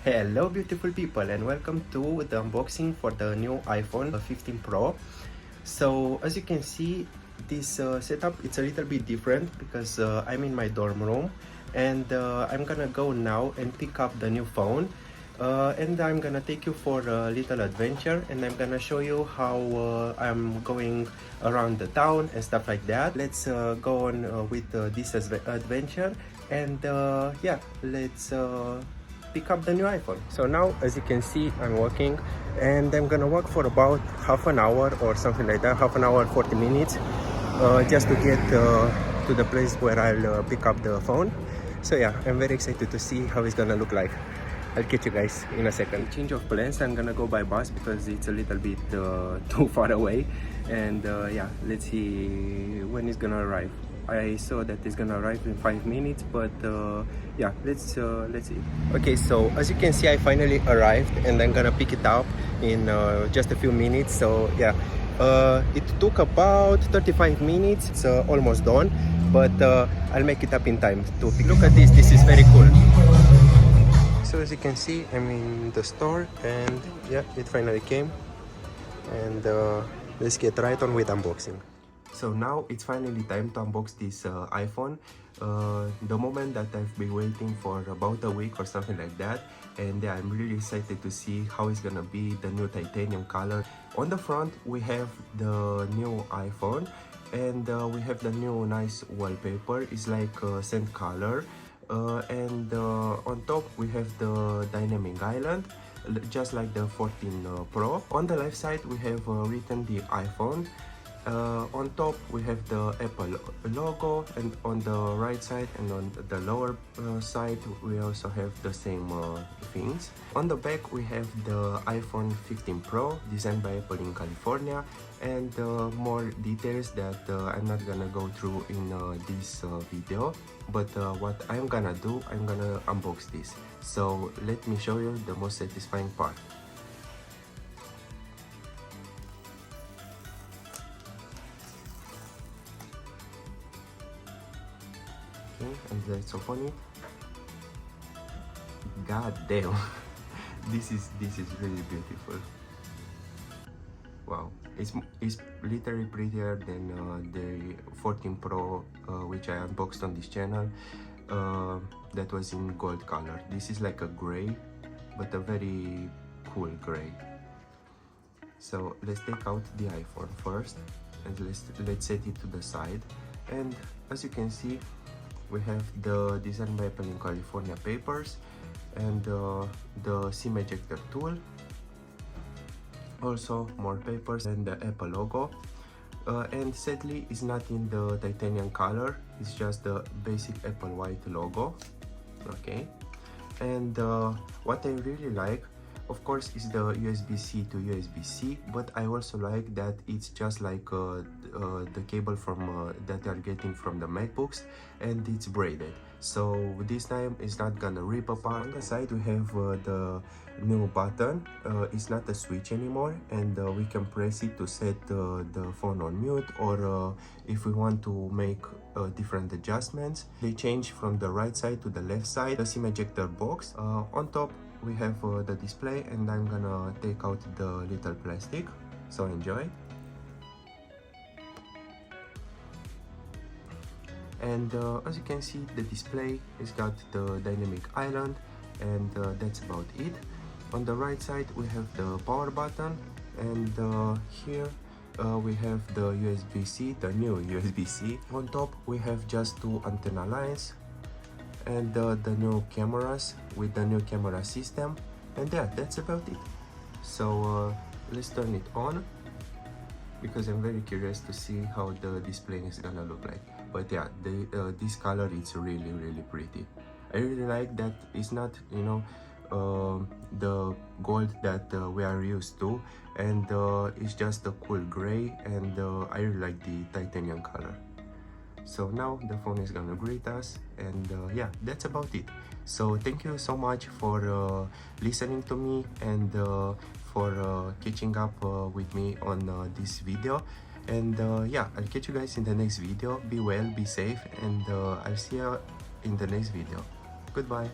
Hello beautiful people, and welcome to the unboxing for the new iPhone 15 Pro. So as you can see, this setup, it's a little bit different because I'm in my dorm room, and I'm gonna go now and pick up the new phone, and I'm gonna take you for a little adventure, and I'm gonna show you how I'm going around the town and stuff like that. Let's go on with this adventure, and yeah, let's pick up the new iPhone. So now, as you can see, I'm walking, and I'm gonna walk for about half an hour or something like that, half an hour, 40 minutes, just to get to the place where I'll pick up the phone. So yeah, I'm very excited to see how it's gonna look like. I'll catch you guys in a second. Change of plans, I'm gonna go by bus because it's a little bit too far away, and yeah, let's see when it's gonna arrive. I saw that it's gonna arrive in 5 minutes, but yeah, let's see. Okay, so as you can see, I finally arrived, and I'm gonna pick it up in just a few minutes. So yeah, it took about 35 minutes. It's almost done, but I'll make it up in time to pick. Look at this. This is very cool. So as you can see, I'm in the store, and yeah, it finally came, and let's get right on with unboxing. So now it's finally time to unbox this iPhone, the moment that I've been waiting for about a week or something like that, and yeah, I'm really excited to see how it's gonna be, the new titanium color. On the front we have the new iPhone, and we have the new nice wallpaper. It's like sand color, and on top we have the dynamic island, just like the 14 Pro. On the left side we have written the iPhone. On top we have the Apple logo, and on the right side and on the lower side we also have the same things. On the back we have the iPhone 15 Pro, designed by Apple in California, and more details that I'm not gonna go through in this video, but what I'm gonna do, I'm gonna unbox this. So let me show you the most satisfying part. Okay, and let's open it. God damn. this is really beautiful. Wow, it's literally prettier than the 14 Pro, which I unboxed on this channel. That was in gold color. This is like a gray, but a very cool gray. So let's take out the iPhone first, and let's set it to the side. And as you can see, we have the Design by Apple in California papers, and the SIM ejector tool, also more papers, and the Apple logo. And sadly, it's not in the titanium color, it's just the basic Apple white logo. Okay, and what I really like, of course, is the USB-C to USB-C, but I also like that it's just like the cable from that they are getting from the MacBooks, and it's braided, so this time it's not gonna rip apart. On the side we have the new button. It's not a switch anymore, and we can press it to set the phone on mute, or if we want to make different adjustments. They change from the right side to the left side. The SIM ejector box. On top we have the display, and I'm gonna take out the little plastic, so enjoy. And as you can see, the display has got the dynamic island, and that's about it. On the right side we have the power button, and here we have the USB-C, the new USB-C. On top we have just two antenna lines, and the new cameras with the new camera system, and yeah, that's about it. So let's turn it on, because I'm very curious to see how the display is gonna look like. But yeah, this color is really pretty. I really like that it's not, you know, the gold that we are used to, and it's just a cool gray, and I really like the titanium color. So now the phone is gonna greet us, and yeah, that's about it. So thank you so much for listening to me, and for catching up with me on this video. And yeah, I'll catch you guys in the next video. Be well, be safe, and I'll see you in the next video. Goodbye.